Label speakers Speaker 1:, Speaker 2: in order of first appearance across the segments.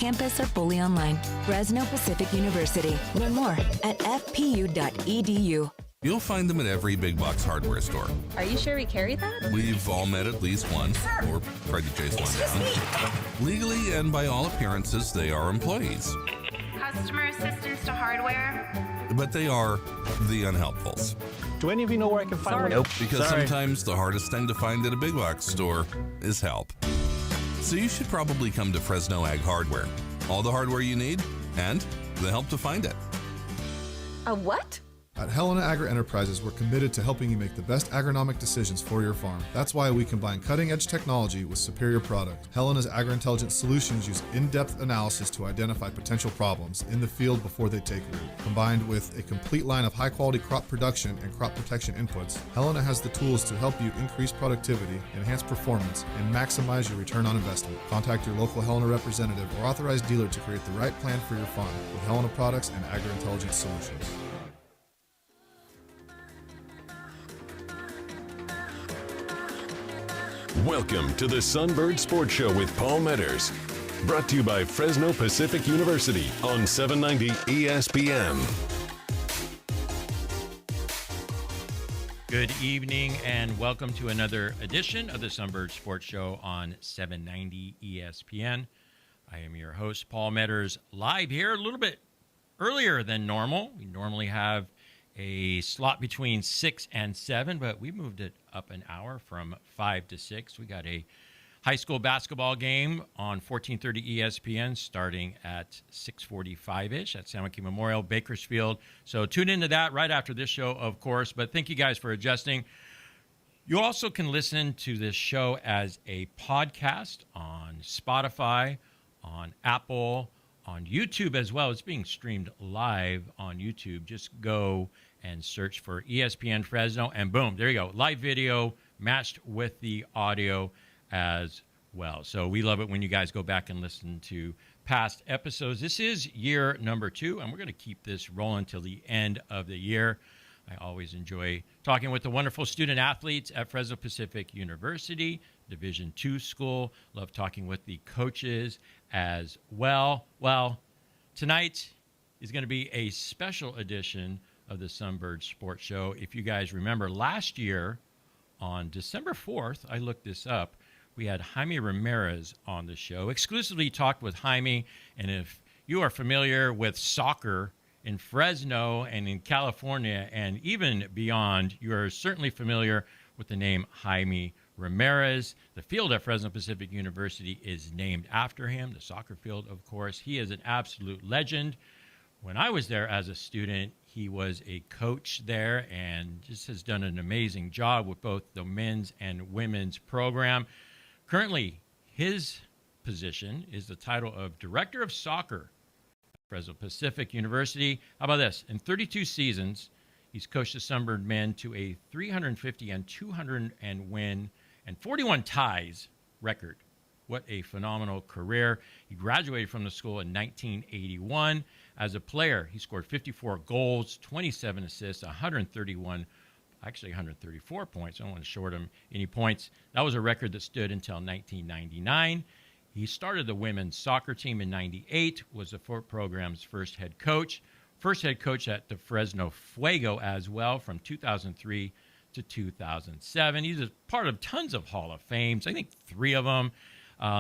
Speaker 1: Campus or fully online. Fresno Pacific University. Learn more at fpu.edu.
Speaker 2: You'll find them at every big box hardware store.
Speaker 3: Are you sure we carry that?
Speaker 2: We've all met at least once, or tried to chase one down. Legally and by all appearances, they are employees.
Speaker 4: Customer assistance to hardware.
Speaker 2: But they are the unhelpfuls.
Speaker 5: Do any of you know where I can find one?
Speaker 6: Nope.
Speaker 2: Because sometimes the hardest thing to find at a big box store is help. So you should probably come to Fresno Ag Hardware. All the hardware you need and the help to find it.
Speaker 3: A what?
Speaker 7: At Helena Agri-Enterprises, we're committed to helping you make the best agronomic decisions for your farm. That's why we combine cutting-edge technology with superior product. Helena's agri-intelligence solutions use in-depth analysis to identify potential problems in the field before they take root. Combined with a complete line of high-quality crop production and crop protection inputs, Helena has the tools to help you increase productivity, enhance performance, and maximize your return on investment. Contact your local Helena representative or authorized dealer to create the right plan for your farm with Helena products and agri-intelligence solutions.
Speaker 8: Welcome to the Sunbirds Sports Show with Paul Meadors. Brought to you by Fresno Pacific University on 790 ESPN.
Speaker 6: Good evening and welcome to another edition of the Sunbirds Sports Show on 790 ESPN. I am your host, Paul Meadors, live here a little bit earlier than normal. We normally have a slot between 6 and 7, but we moved it up an hour from 5 to 6. We got a high school basketball game on 1430 ESPN starting at 6:45-ish at San Joaquin Memorial, Bakersfield. So tune into that right after this show, of course. But thank you guys for adjusting. You also can listen to this show as a podcast on Spotify, on Apple, on YouTube as well. It's being streamed live on YouTube. Just go and search for ESPN Fresno, and boom, there you go. Live video matched with the audio as well. So we love it when you guys go back and listen to past episodes. This is year number 2, and we're going to keep this rolling till the end of the year. I always enjoy talking with the wonderful student athletes at Fresno Pacific University, Division II school. Love talking with the coaches as well. Well, tonight is going to be a special edition of the Sunbird Sports Show. If you guys remember, last year on December 4th, I looked this up, we had Jaime Ramirez on the show. Exclusively talked with Jaime, and if you are familiar with soccer in Fresno and in California and even beyond, you are certainly familiar with the name Jaime Ramirez. The field at Fresno Pacific University is named after him, the soccer field, of course. He is an absolute legend. When I was there as a student, he was a coach there and just has done an amazing job with both the men's and women's program. Currently, his position is the title of Director of Soccer at Fresno Pacific University. How about this? In 32 seasons, he's coached the Sunbird men to a 350 and 200 and win and 41 ties record. What a phenomenal career. He graduated from the school in 1981. As a player, he scored 54 goals, 27 assists, 134 points. I don't want to short him any points. That was a record that stood until 1999. He started the women's soccer team in 98, was the program's first head coach at the Fresno Fuego as well from 2003 to 2007. He's a part of tons of Hall of Fames, I think 3 of them.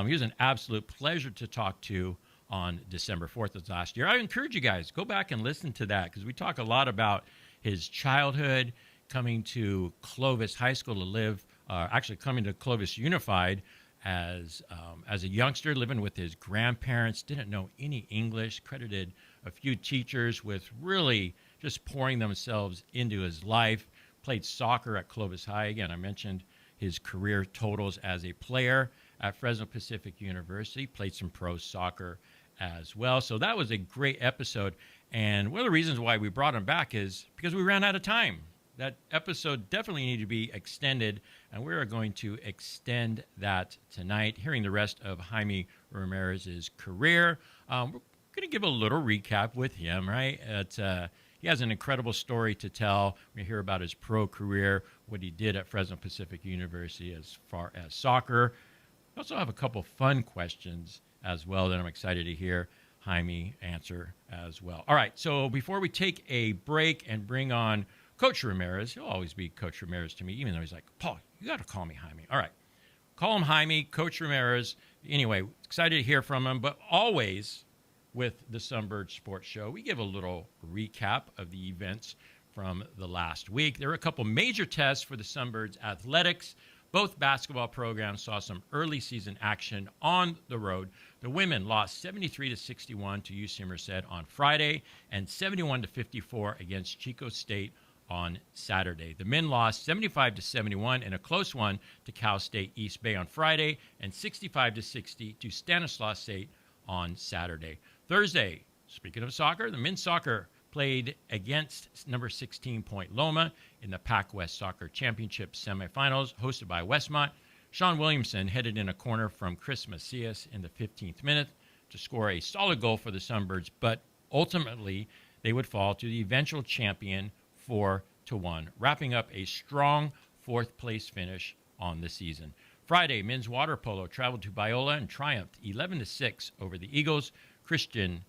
Speaker 6: He was an absolute pleasure to talk to on December 4th of last year. I encourage you guys, go back and listen to that because we talk a lot about his childhood, coming to Clovis High School to live, actually coming to Clovis Unified as a youngster, living with his grandparents, didn't know any English, credited a few teachers with really just pouring themselves into his life, played soccer at Clovis High. Again, I mentioned his career totals as a player at Fresno Pacific University, played some pro soccer as well. So that was a great episode. And one of the reasons why we brought him back is because we ran out of time. That episode definitely needed to be extended, and we are going to extend that tonight, hearing the rest of Jaime Ramirez's career. We're going to give a little recap with him, right? He has an incredible story to tell. We hear about his pro career, what he did at Fresno Pacific University as far as soccer. We also have a couple fun questions as well that I'm excited to hear Jaime answer as well. All right, so before we take a break and bring on Coach Ramirez, he'll always be Coach Ramirez to me, even though he's like, Paul, you got to call me Jaime. All right, call him Jaime, Coach Ramirez. Anyway, excited to hear from him, but always with the Sunbirds Sports Show, we give a little recap of the events from the last week. There were a couple major tests for the Sunbirds athletics. Both basketball programs saw some early season action on the road. The women lost 73-61 to UC Merced on Friday and 71-54 against Chico State on Saturday. The men lost 75-71 in a close one to Cal State East Bay on Friday and 65-60 to Stanislaus State on Saturday. Thursday, speaking of soccer, the men's soccer played against number 16 Point Loma in the Pac West Soccer Championship semifinals hosted by Westmont. Sean Williamson headed in a corner from Chris Macias in the 15th minute to score a solid goal for the Sunbirds, but ultimately they would fall to the eventual champion 4-1, wrapping up a strong fourth-place finish on the season. Friday, men's water polo traveled to Biola and triumphed 11-6 over the Eagles. Christian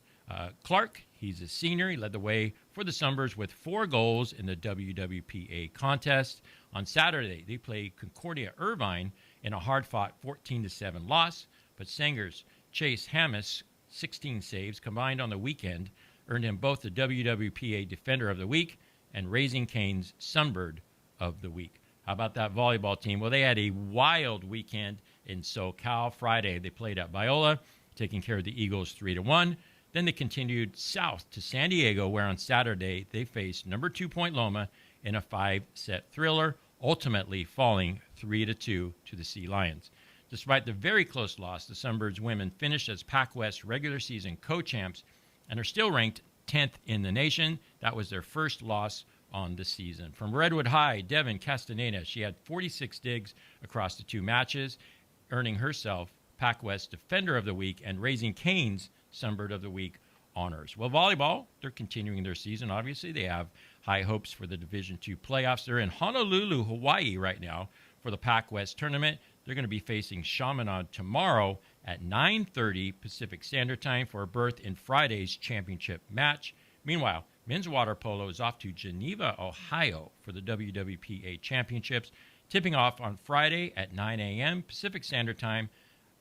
Speaker 6: Clark, he's a senior. He led the way for the Sunbirds with 4 goals in the WWPA contest. On Saturday, they played Concordia Irvine in a hard-fought 14-7 loss, but Sanger's Chase Hammis, 16 saves combined on the weekend, earned him both the WWPA Defender of the Week and Raising Cane's Sunbird of the Week. How about that volleyball team? Well, they had a wild weekend in SoCal. Friday, they played at Biola, taking care of the Eagles 3-1. Then they continued south to San Diego, where on Saturday they faced number 2 Point Loma in a 5-set thriller, ultimately falling 3-2 to the Sea Lions. Despite the very close loss, the Sunbirds women finished as Pac West regular season co-champs and are still ranked 10th in the nation. That was their first loss on the season. From Redwood High, Devin Castaneda, she had 46 digs across the 2 matches, earning herself Pac West Defender of the Week and Raising Cane's Sunbird of the Week honors. Well, volleyball, they're continuing their season. Obviously, they have high hopes for the Division II playoffs. They're in Honolulu, Hawaii right now for the Pac West tournament. They're going to be facing Chaminade tomorrow at 9:30 Pacific Standard Time for a berth in Friday's championship match. Meanwhile, men's water polo is off to Geneva, Ohio for the WWPA Championships, tipping off on Friday at 9 a.m. Pacific Standard Time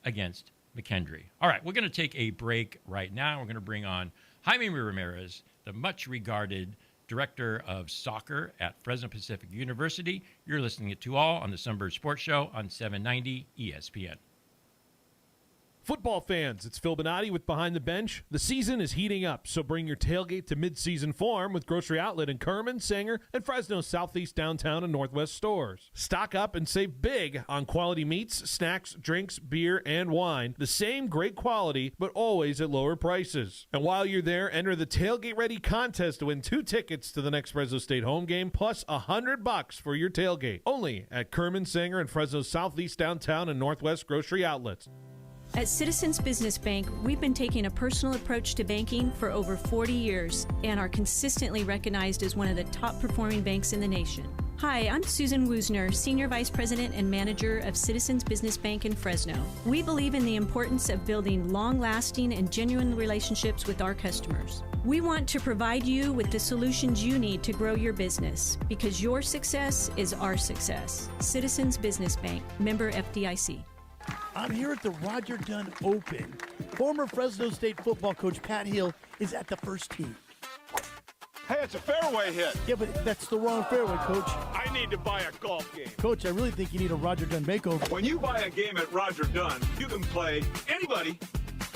Speaker 6: against McKendree. All right, we're going to take a break right now. We're going to bring on Jaime Ramirez, the much-regarded Director of Soccer at Fresno Pacific University. You're listening to All on the Sunbird Sports Show on 790 ESPN.
Speaker 5: Football fans, it's Phil Bonatti with Behind the Bench. The season is heating up, so bring your tailgate to Mid-Season Farm with Grocery Outlet in Kerman, Sanger, and Fresno's Southeast, Downtown, and Northwest stores. Stock up and save big on quality meats, snacks, drinks, beer, and wine. The same great quality, but always at lower prices. And while you're there, enter the Tailgate Ready contest to win 2 tickets to the next Fresno State home game, plus $100 for your tailgate. Only at Kerman, Sanger, and Fresno's Southeast, Downtown, and Northwest Grocery Outlets.
Speaker 9: At Citizens Business Bank, we've been taking a personal approach to banking for over 40 years and are consistently recognized as one of the top performing banks in the nation. Hi, I'm Susan Woosner, Senior Vice President and Manager of Citizens Business Bank in Fresno. We believe in the importance of building long-lasting and genuine relationships with our customers. We want to provide you with the solutions you need to grow your business because your success is our success. Citizens Business Bank, member FDIC.
Speaker 10: I'm here at the Roger Dunn Open. Former Fresno State football coach Pat Hill is at the first tee.
Speaker 11: Hey, it's a fairway hit.
Speaker 10: Yeah, but that's the wrong fairway, Coach.
Speaker 11: I need to buy a golf game.
Speaker 10: Coach, I really think you need a Roger Dunn makeover.
Speaker 11: When you buy a game at Roger Dunn, you can play anybody,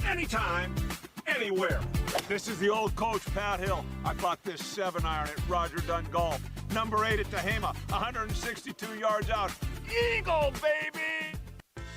Speaker 11: anytime, anywhere. This is the old coach, Pat Hill. I bought this 7-iron at Roger Dunn Golf. Number 8 at Tehama, 162 yards out. Eagle, baby!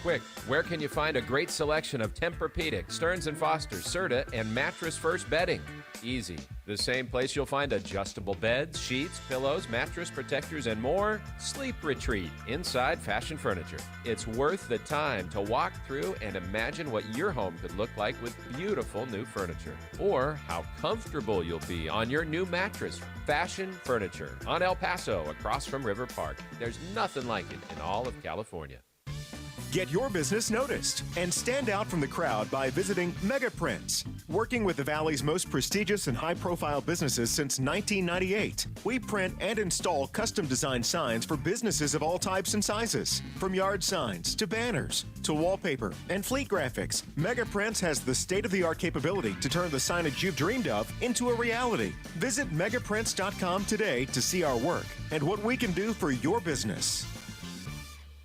Speaker 12: Quick, where can you find a great selection of Tempur-Pedic, Stearns & Foster, Serta, and Mattress First bedding? Easy. The same place you'll find adjustable beds, sheets, pillows, mattress protectors, and more. Sleep Retreat, inside fashion furniture. It's worth the time to walk through and imagine what your home could look like with beautiful new furniture. Or how comfortable you'll be on your new mattress. Fashion Furniture on El Paso, across from River Park. There's nothing like it in all of California.
Speaker 13: Get your business noticed and stand out from the crowd by visiting Mega Prints. Working with the Valley's most prestigious and high-profile businesses since 1998, we print and install custom-designed signs for businesses of all types and sizes. From yard signs to banners to wallpaper and fleet graphics, Mega Prints has the state-of-the-art capability to turn the signage you've dreamed of into a reality. Visit megaprints.com today to see our work and what we can do for your business.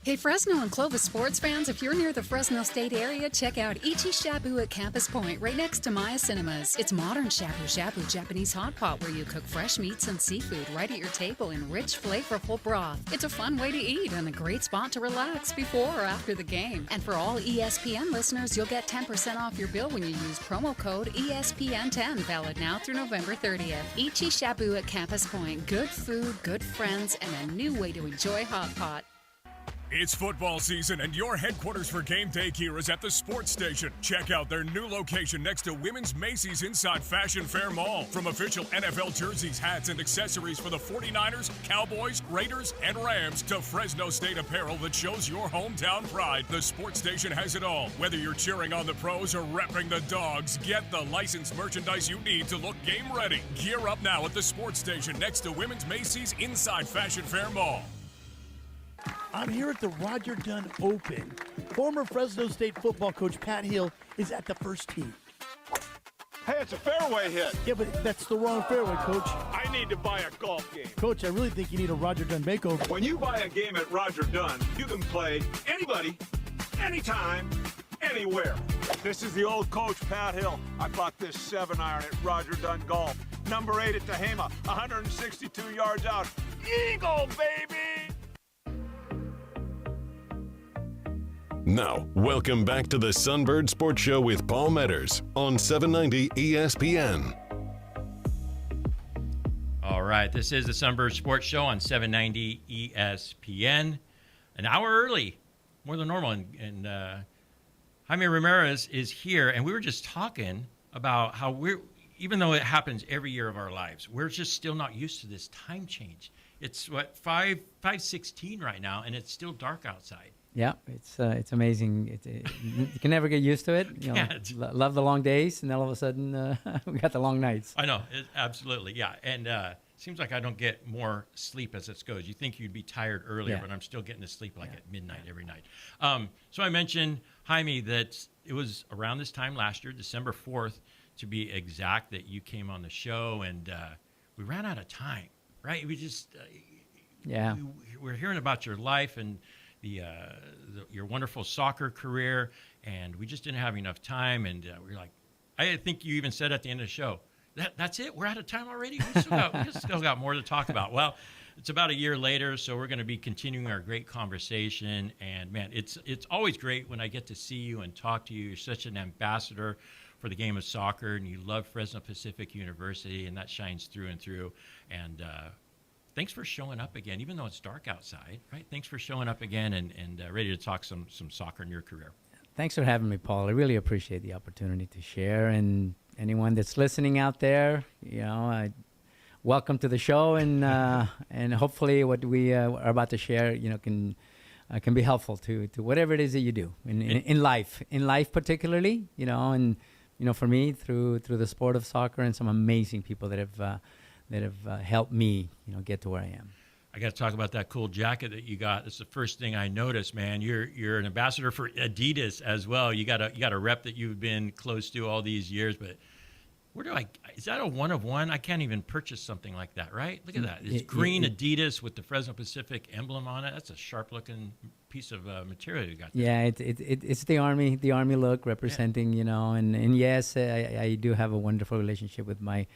Speaker 14: Hey, Fresno and Clovis sports fans, if you're near the Fresno State area, check out Ichi Shabu at Campus Point, right next to Maya Cinemas. It's modern shabu shabu Japanese hot pot where you cook fresh meats and seafood right at your table in rich, flavorful broth. It's a fun way to eat and a great spot to relax before or after the game. And for all ESPN listeners, you'll get 10% off your bill when you use promo code ESPN10, valid now through November 30th. Ichi Shabu at Campus Point. Good food, good friends, and a new way to enjoy hot pot.
Speaker 15: It's football season, and your headquarters for game day gear is at the Sports Station. Check out their new location next to Women's Macy's inside Fashion Fair Mall. From official NFL jerseys, hats, and accessories for the 49ers, Cowboys, Raiders, and Rams to Fresno State apparel that shows your hometown pride, the Sports Station has it all. Whether you're cheering on the pros or repping the dogs, get the licensed merchandise you need to look game ready. Gear up now at the Sports Station next to Women's Macy's inside Fashion Fair Mall.
Speaker 10: I'm here at the Roger Dunn Open. Former Fresno State football coach Pat Hill is at the first tee.
Speaker 11: Hey, it's a fairway hit.
Speaker 10: Yeah, but that's the wrong fairway, Coach.
Speaker 11: I need to buy a golf game.
Speaker 10: Coach, I really think you need a Roger Dunn makeover.
Speaker 11: When you buy a game at Roger Dunn, you can play anybody, anytime, anywhere. This is the old coach, Pat Hill. I bought this 7-iron at Roger Dunn Golf. Number 8 at Tehama, 162 yards out. Eagle, baby!
Speaker 8: Now, welcome back to the Sunbird Sports Show with Paul Meadors on 790 ESPN.
Speaker 6: All right, this is the Sunbird Sports Show on 790 ESPN. An hour early, more than normal. And Jaime Ramirez is here, and we were just talking about how even though it happens every year of our lives, we're just still not used to this time change. It's, 5:16 right now, and it's still dark outside.
Speaker 16: Yeah, it's amazing. You can never get used to it. You know, love the long days, and then all of a sudden we got the long nights.
Speaker 6: I know, absolutely, yeah. And seems like I don't get more sleep as it goes. You think you'd be tired earlier, but I'm still getting to sleep at midnight every night. So I mentioned, Jaime, that it was around this time last year, December 4th, to be exact, that you came on the show, and we ran out of time, right? We just, we're hearing about your life and your wonderful soccer career, and we just didn't have enough time. And we were like, I think you even said at the end of the show, that's it? We're out of time already? We still got more to talk about. Well, it's about a year later, so we're going to be continuing our great conversation. And, man, it's always great when I get to see you and talk to you. You're such an ambassador for the game of soccer, and you love Fresno Pacific University, and that shines through and through. And thanks for showing up again, even though it's dark outside, right? Thanks for showing up again and ready to talk some soccer in your career.
Speaker 16: Thanks for having me, Paul. I really appreciate the opportunity to share. And anyone that's listening out there, welcome to the show. And hopefully what we are about to share, can be helpful to whatever it is that you do in life particularly, and for me through the sport of soccer and some amazing people that have helped me, get to where I am.
Speaker 6: I got to talk about that cool jacket that you got. It's the first thing I noticed, man. You're an ambassador for Adidas as well. You got a rep that you've been close to all these years, but is that a one of one? I can't even purchase something like that, right? Look at that. It's green Adidas with the Fresno Pacific emblem on it. That's a sharp looking piece of material you got there.
Speaker 16: Yeah, it's the army look representing, and yes, I do have a wonderful relationship with my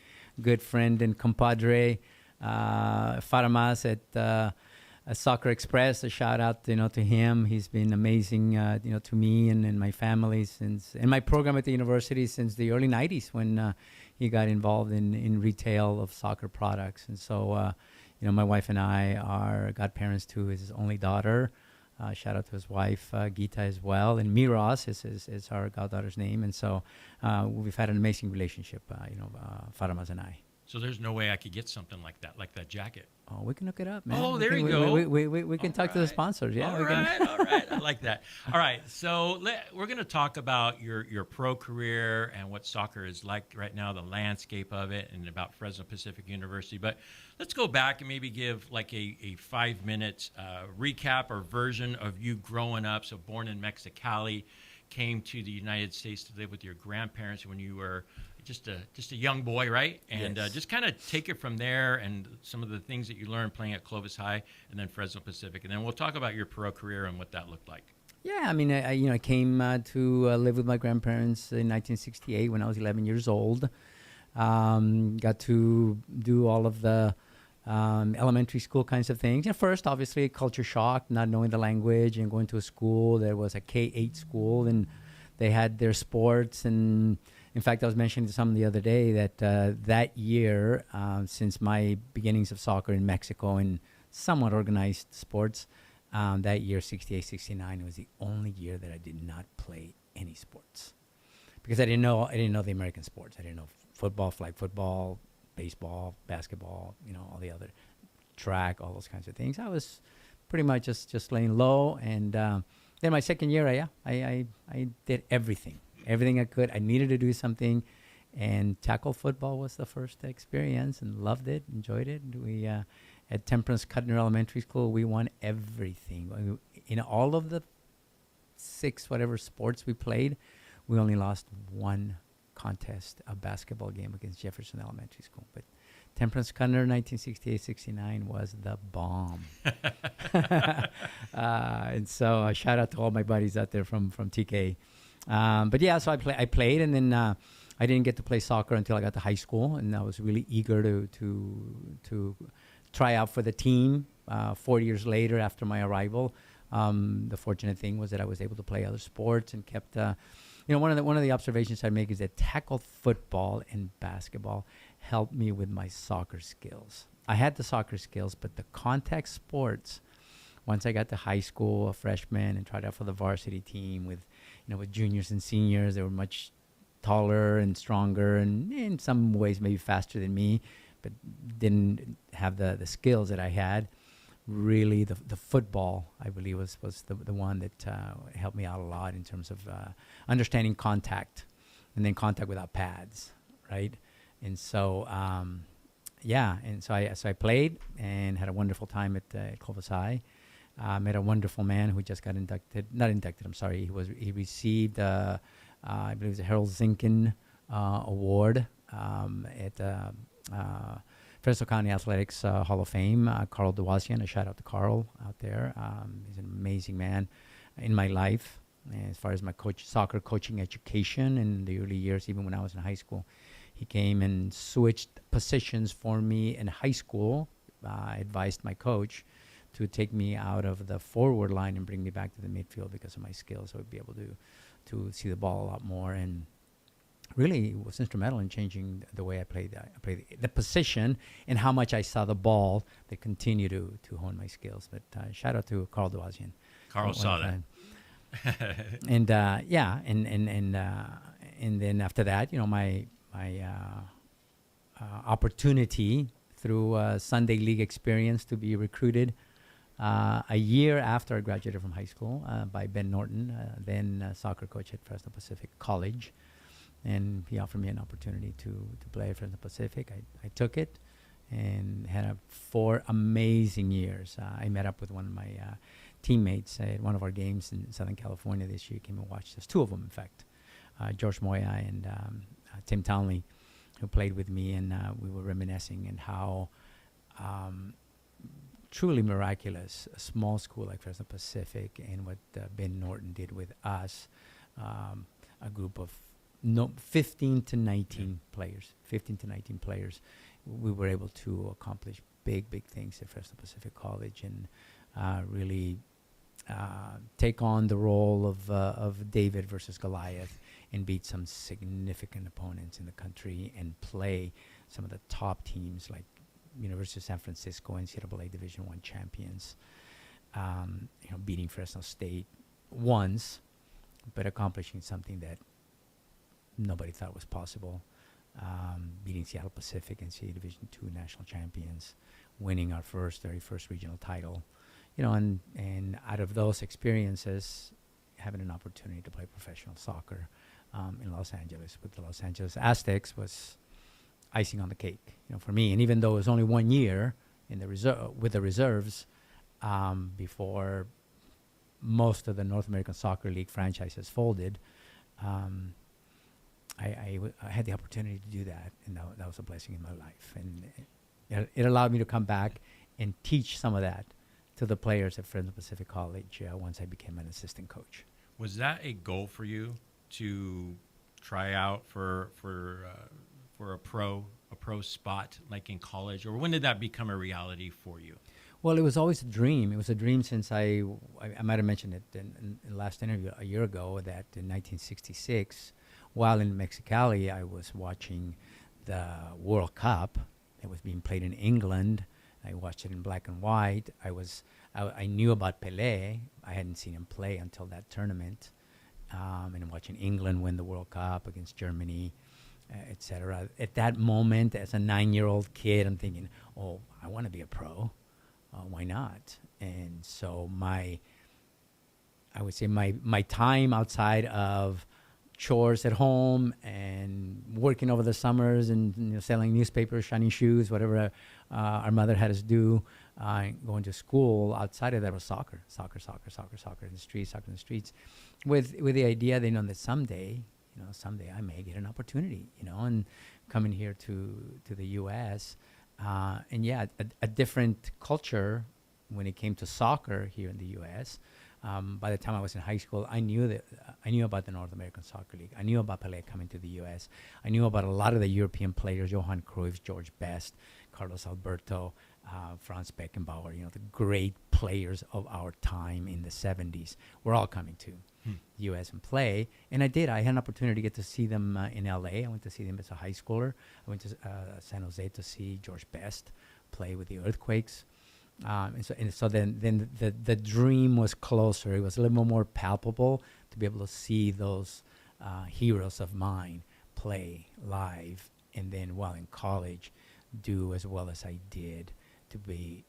Speaker 16: good friend and compadre, Faramas at Soccer Express. A shout out, to him. He's been amazing, to me and my family and my program at the university since the early 90s when he got involved in retail of soccer products. And so, my wife and I are godparents to his only daughter. Shout out to his wife, Gita, as well. And Meadors is our goddaughter's name. And so we've had an amazing relationship, Faramas and I.
Speaker 6: So there's no way I could get something like that jacket.
Speaker 16: Oh, we can look it up, man.
Speaker 6: Oh, there you
Speaker 16: go.
Speaker 6: go.
Speaker 16: We can talk to the sponsors. Yeah.
Speaker 6: All right. I like that. All right. So we're going to talk about your pro career and what soccer is like right now, the landscape of it, and about Fresno Pacific University. But let's go back and maybe give like a 5-minute recap or version of you growing up. So born in Mexicali, came to the United States to live with your grandparents when you were just a young boy, right? And
Speaker 16: Yes.
Speaker 6: just kind of take it from there and some of the things that you learned playing at Clovis High and then Fresno Pacific. And then we'll talk about your pro career and what that looked like.
Speaker 16: Yeah, I mean, I came to live with my grandparents in 1968 when I was 11 years old. Got to do all of the elementary school kinds of things. And first, obviously, culture shock, not knowing the language and going to a school that was a K-8 school, and they had their sports. And in fact, I was mentioning to someone the other day that that year, since my beginnings of soccer in Mexico and somewhat organized sports, that year, 68, 69, was the only year that I did not play any sports. Because I didn't know the American sports. I didn't know football, flag football, baseball, basketball, all the other track, all those kinds of things. I was pretty much just laying low. And then my second year, I did everything I could. I needed to do something, and tackle football was the first experience, and loved it, enjoyed it. We at Temperance Cutner Elementary School, we won everything. In all of the 6 whatever sports we played, we only lost one contest, a basketball game against Jefferson Elementary School. But Temperance Cutner 1968-69 was the bomb. And so shout out to all my buddies out there from TK. But yeah, so I played, and then I didn't get to play soccer until I got to high school, and I was really eager to try out for the team. 4 years later, after my arrival, the fortunate thing was that I was able to play other sports and kept. One of the observations I make is that tackle football and basketball helped me with my soccer skills. I had the soccer skills, but the contact sports. Once I got to high school, a freshman, and tried out for the varsity team with juniors and seniors, they were much taller and stronger, and in some ways maybe faster than me, but didn't have the skills that I had. Really, the football, I believe, was the one that helped me out a lot in terms of understanding contact, and then contact without pads, right? And so, so I played and had a wonderful time at Clovis High. Met a wonderful man who just got he received, I believe it was a Harold Zinkin Award at Fresno County Athletics Hall of Fame. Carl Dewazian, a shout out to Carl out there. He's an amazing man in my life as far as my soccer coaching education in the early years, even when I was in high school. He came and switched positions for me in high school. Advised my coach to take me out of the forward line and bring me back to the midfield because of my skills. So I would be able to see the ball a lot more, and really was instrumental in changing the way I played the position and how much I saw the ball that continued to hone my skills. But shout out to Carl Dewazian.
Speaker 6: Carl saw that.
Speaker 16: And and then after that, my opportunity through Sunday League experience to be recruited a year after I graduated from high school by Ben Norton, then soccer coach at Fresno Pacific College. And he offered me an opportunity to play at Fresno Pacific. I took it and had 4 amazing years. I met up with one of my teammates at one of our games in Southern California this year. He came and watched us, 2 of them, in fact. George Moya and Tim Townley, who played with me, and we were reminiscing and how truly miraculous a small school like Fresno Pacific and what Ben Norton did with us, a group of 15 to 19 players. We were able to accomplish big things at Fresno Pacific College, and really take on the role of David versus Goliath and beat some significant opponents in the country and play some of the top teams like University of San Francisco, NCAA Division I champions, beating Fresno State once, but accomplishing something that nobody thought was possible. beating Seattle Pacific and NCAA Division II national champions, winning our very first regional title. And out of those experiences, having an opportunity to play professional soccer in Los Angeles with the Los Angeles Aztecs was icing on the cake, for me. And even though it was only 1 year in the with the reserves, before most of the North American Soccer League franchises folded, I had the opportunity to do that, and that was a blessing in my life. And it allowed me to come back and teach some of that to the players at Fresno Pacific College once I became an assistant coach.
Speaker 6: Was that a goal for you to try out for a pro spot like in college, or when did that become a reality for you?
Speaker 16: Well, it was always a dream. It was a dream since I might have mentioned it in the last interview a year ago, that in 1966, while in Mexicali, I was watching the World Cup. It was being played in England. I watched it in black and white. I knew about Pelé. I hadn't seen him play until that tournament. And watching England win the World Cup against Germany, etc. At that moment, as a 9-year-old kid, I'm thinking, oh, I want to be a pro. Why not? And so I would say my time outside of chores at home and working over the summers and selling newspapers, shining shoes, whatever our mother had us do, going to school, outside of that was soccer in the streets, with the idea that that someday I may get an opportunity, and coming here to the U.S. And yeah, a different culture when it came to soccer here in the U.S. By the time I was in high school, I knew about the North American Soccer League. I knew about Pelé coming to the U.S. I knew about a lot of the European players: Johan Cruyff, George Best, Carlos Alberto, Franz Beckenbauer. The great players of our time in the 70s were all coming to the U.S. and play. And I did. I had an opportunity to get to see them in L.A. I went to see them as a high schooler. I went to San Jose to see George Best play with the Earthquakes. And so then the dream was closer. It was a little more palpable to be able to see those heroes of mine play live, and then while in college do as well as I did, to be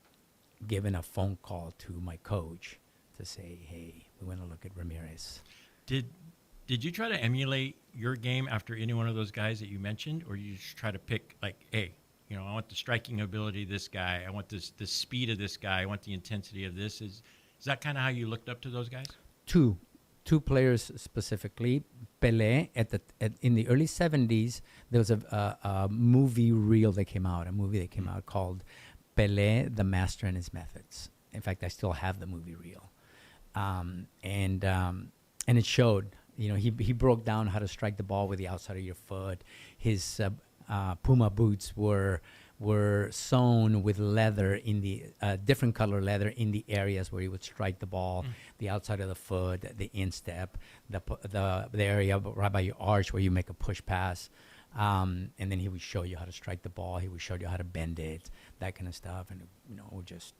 Speaker 16: given a phone call to my coach to say, hey, we want to look at Ramirez.
Speaker 6: Did you try to emulate your game after any one of those guys that you mentioned, or you just try to pick, like, hey, I want the striking ability of this guy, I want the speed of this guy, I want the intensity of this? Is that kind of how you looked up to those guys?
Speaker 16: Two players specifically. Pelé, in the early 70s, there was a movie reel that came out, called Pelé, the Master and His Methods. In fact, I still have the movie reel. And it showed, he broke down how to strike the ball with the outside of your foot. His Puma boots were sewn with leather, in the different color leather, in the areas where he would strike the ball, the outside of the foot, the instep, the area right by your arch where you make a push pass. And then he would show you how to strike the ball. He would show you how to bend it, that kind of stuff. And we're just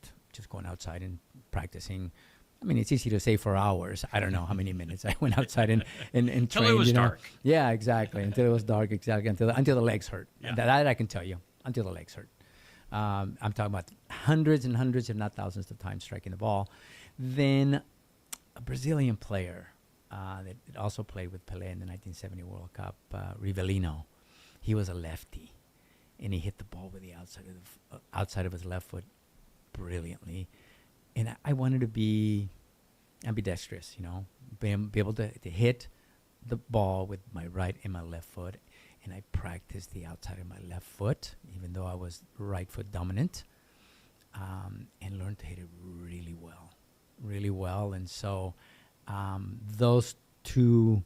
Speaker 16: going outside and practicing. I mean, it's easy to say for hours. I don't know how many minutes I went outside and trained.
Speaker 6: Until it was dark.
Speaker 16: Yeah, exactly. Until it was dark, exactly. Until the legs hurt. Yeah. That I can tell you. Until the legs hurt. I'm talking about hundreds and hundreds, if not thousands of times striking the ball. Then a Brazilian player that also played with Pelé in the 1970 World Cup, Rivellino. He was a lefty, and he hit the ball with the outside of his left foot brilliantly. And I wanted to be ambidextrous, be able to hit the ball with my right and my left foot. And I practiced the outside of my left foot, even though I was right foot dominant, and learned to hit it really well. And so those two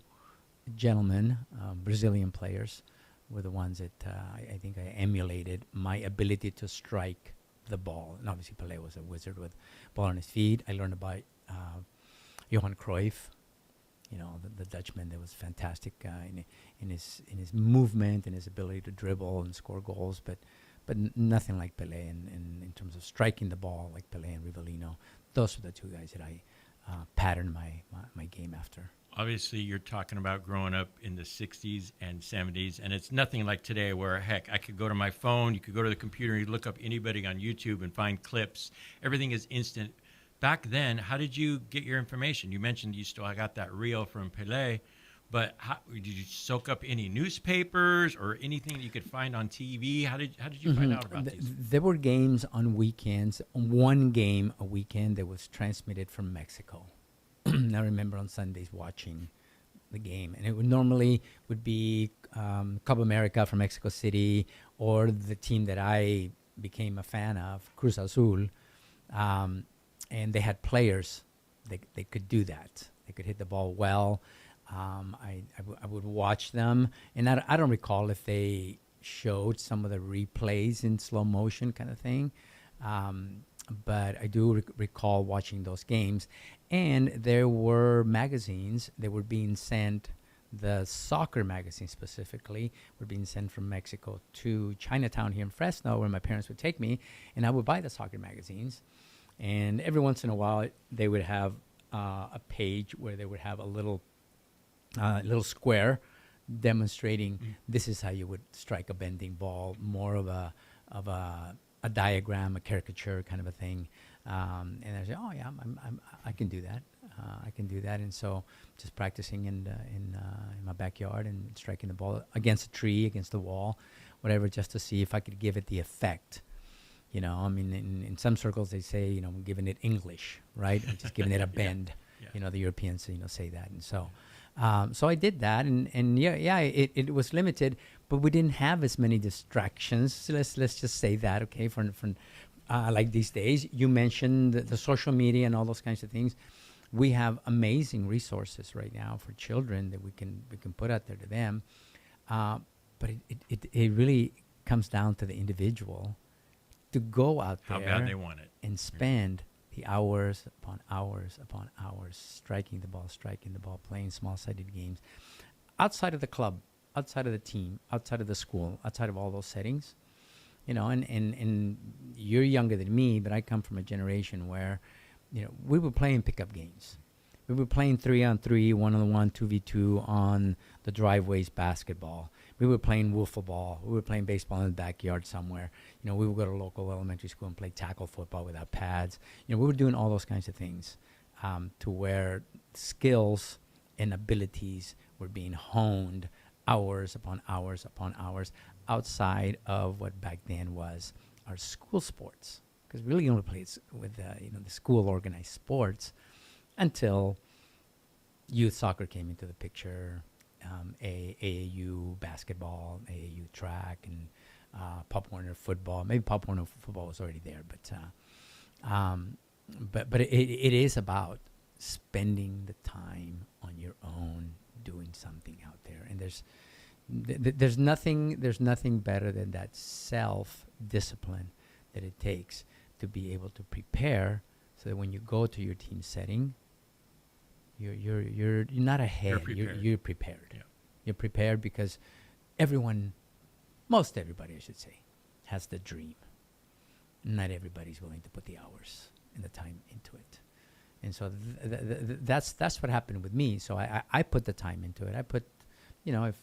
Speaker 16: gentlemen, Brazilian players, were the ones that I think I emulated my ability to strike the ball. And obviously Pelé was a wizard with ball on his feet. I learned about Johan Cruyff, the Dutchman that was fantastic in his movement and his ability to dribble and score goals, but nothing like Pelé in terms of striking the ball like Pelé and Rivellino. Those were the two guys that I patterned my game after.
Speaker 6: Obviously, you're talking about growing up in the 60s and 70s, and it's nothing like today where, heck, I could go to my phone, you could go to the computer, you look up anybody on YouTube and find clips. Everything is instant. Back then, how did you get your information? You mentioned you still got that reel from Pelé, but how, did you soak up any newspapers or anything that you could find on TV? How did you find out about these?
Speaker 16: There were games on weekends. One game a weekend that was transmitted from Mexico. I remember on Sundays watching the game, and it would normally be Copa America from Mexico City, or the team that I became a fan of, Cruz Azul, and they had players they could do that. They could hit the ball well. I would watch them, and I don't recall if they showed some of the replays in slow motion kind of thing. But I do recall watching those games, and there were magazines that were being sent, the soccer magazines specifically, were being sent from Mexico to Chinatown here in Fresno, where my parents would take me, and I would buy the soccer magazines. And every once in a while, they would have a page where they would have a little square demonstrating this is how you would strike a bending ball, more of a diagram, a caricature kind of a thing, and I said, "Oh yeah, I can do that. I can do that." And so, just practicing in my backyard and striking the ball against a tree, against the wall, whatever, just to see if I could give it the effect. You know, I mean, in some circles they say, you know, giving it English, right? Just giving it a bend. Yeah. You know, the Europeans, say that, and so. So I did that, and it was limited, but we didn't have as many distractions. So let's just say that, okay, for like these days. You mentioned the social media and all those kinds of things. We have amazing resources right now for children that we can put out there to them, but it really comes down to the individual to go out there
Speaker 6: how bad they want it
Speaker 16: and spend the hours upon hours upon hours striking the ball, playing small-sided games, outside of the club, outside of the team, outside of the school, outside of all those settings, and you're younger than me, but I come from a generation where, we were playing pickup games. We were playing 3-on-3, 1-on-1, 2v2 on the driveways basketball. We were playing wiffle ball. We were playing baseball in the backyard somewhere. We would go to local elementary school and play tackle football without pads. We were doing all those kinds of things to where skills and abilities were being honed hours upon hours upon hours outside of what back then was our school sports. Because we really only played with the school organized sports until youth soccer came into the picture. AAU basketball, AAU track, and Pop Warner football. Maybe Pop Warner football was already there, but it is about spending the time on your own, doing something out there. And there's nothing better than that self-discipline that it takes to be able to prepare, so that when you go to your team setting, you're not ahead. You're prepared. Yeah. You're prepared because most everybody, I should say, has the dream. Not everybody's willing to put the hours and the time into it, and so that's what happened with me. So I put the time into it. I put, if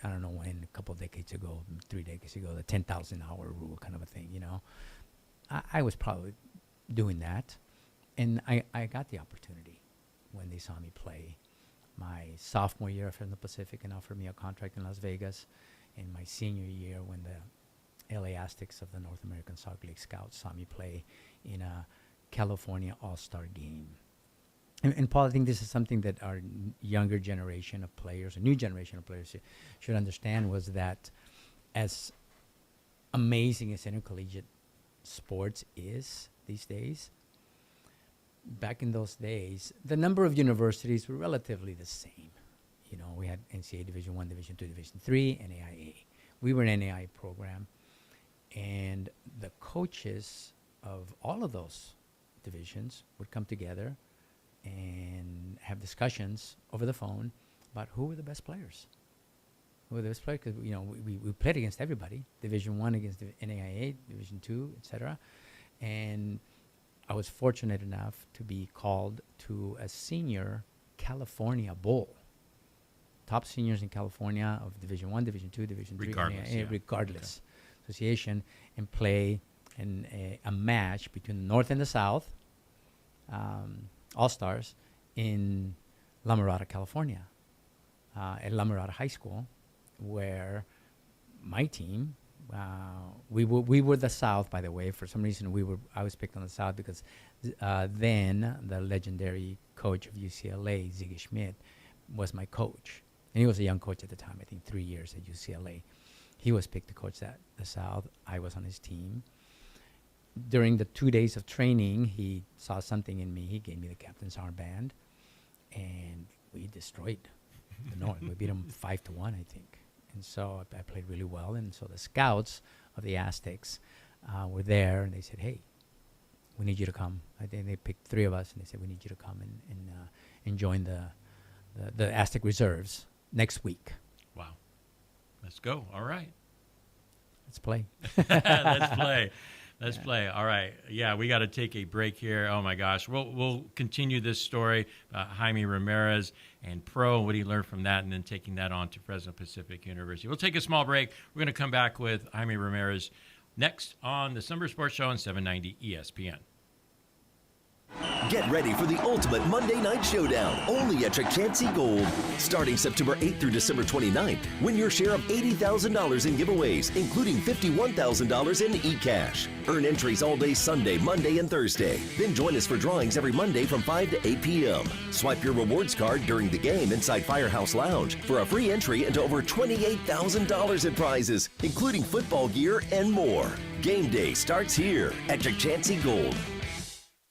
Speaker 16: I don't know when, a couple of decades ago, 3 decades ago, the 10,000 hour rule kind of a thing. I was probably doing that, and I got the opportunity when they saw me play my sophomore year at Fresno Pacific and offered me a contract in Las Vegas, and my senior year when the LA Aztecs of the North American Soccer League Scouts saw me play in a California All-Star game. And Paul, I think this is something that our younger generation of players, a new generation of players should understand, was that as amazing as intercollegiate sports is these days, back in those days, the number of universities were relatively the same. We had NCAA Division I, Division II, Division III, NAIA. We were an NAIA program, and the coaches of all of those divisions would come together and have discussions over the phone about who were the best players. Who were the best players? Because we played against everybody. Division I against the NAIA, Division II, etc. And I was fortunate enough to be called to a senior California Bowl. Top seniors in California of Division I, Division II, Division III, regardless association, and play in a match between the North and the South, All-Stars, in La Mirada, California, at La Mirada High School, where my team, we were the South, by the way. For some reason, I was picked on the South because then the legendary coach of UCLA, Ziggy Schmidt, was my coach. And he was a young coach at the time, I think 3 years at UCLA. He was picked to coach the South. I was on his team. During the 2 days of training, he saw something in me. He gave me the captain's armband, and we destroyed the North. We beat them 5-1, I think. And so I played really well. And so the scouts of the Aztecs were there, and they said, hey, we need you to come. I think they picked 3 of us, and they said, we need you to come and join the Aztec reserves next week.
Speaker 6: Wow. Let's go. All right.
Speaker 16: Let's play.
Speaker 6: Let's play. All right. Yeah, we got to take a break here. Oh, my gosh. We'll continue this story about Jaime Ramirez and pro, what he learned from that, and then taking that on to Fresno Pacific University. We'll take a small break. We're going to come back with Jaime Ramirez next on the Sunbirds Sports Show on 790 ESPN.
Speaker 17: Get ready for the ultimate Monday Night Showdown, only at Chickansee Gold. Starting September 8th through December 29th, win your share of $80,000 in giveaways, including $51,000 in e-cash. Earn entries all day Sunday, Monday, and Thursday. Then join us for drawings every Monday from 5 to 8 p.m. Swipe your rewards card during the game inside Firehouse Lounge for a free entry into over $28,000 in prizes, including football gear and more. Game day starts here at Chickansee Gold.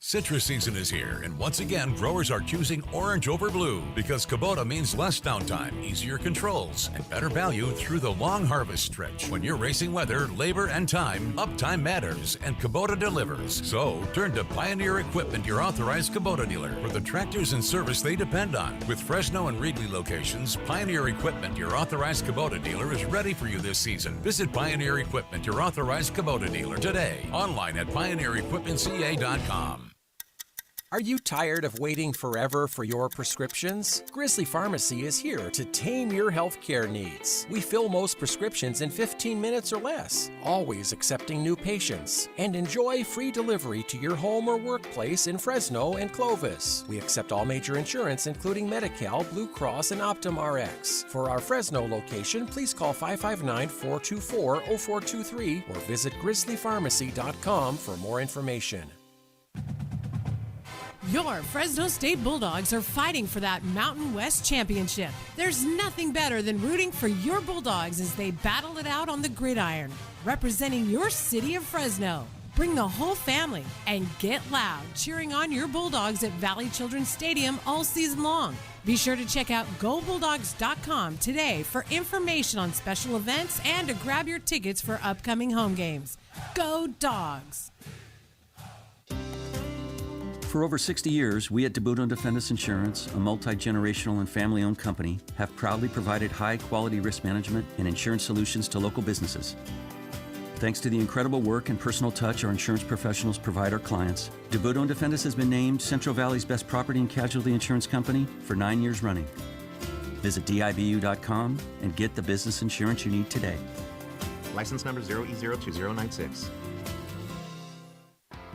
Speaker 18: Citrus season is here, and once again, growers are choosing orange over blue because Kubota means less downtime, easier controls, and better value through the long harvest stretch. When you're racing weather, labor, and time, uptime matters, and Kubota delivers. So, turn to Pioneer Equipment, your authorized Kubota dealer, for the tractors and service they depend on. With Fresno and Reedley locations, Pioneer Equipment, your authorized Kubota dealer, is ready for you this season. Visit Pioneer Equipment, your authorized Kubota dealer, today. Online at pioneerequipmentca.com.
Speaker 19: Are you tired of waiting forever for your prescriptions? Grizzly Pharmacy is here to tame your healthcare needs. We fill most prescriptions in 15 minutes or less, always accepting new patients. And enjoy free delivery to your home or workplace in Fresno and Clovis. We accept all major insurance, including Medi-Cal, Blue Cross, and Optum Rx. For our Fresno location, please call 559-424-0423 or visit grizzlypharmacy.com for more information.
Speaker 20: Your Fresno State Bulldogs are fighting for that Mountain West Championship. There's nothing better than rooting for your Bulldogs as they battle it out on the gridiron, representing your city of Fresno. Bring the whole family and get loud cheering on your Bulldogs at Valley Children's Stadium all season long. Be sure to check out GoBulldogs.com today for information on special events and to grab your tickets for upcoming home games. Go Dogs!
Speaker 21: For over 60 years, we at DeBudo & Defendus Insurance, a multi-generational and family-owned company, have proudly provided high-quality risk management and insurance solutions to local businesses. Thanks to the incredible work and personal touch our insurance professionals provide our clients, DeBudo & Defendus has been named Central Valley's best property and casualty insurance company for 9 years running. Visit DIBU.com and get the business insurance you need today.
Speaker 22: License number 0E02096.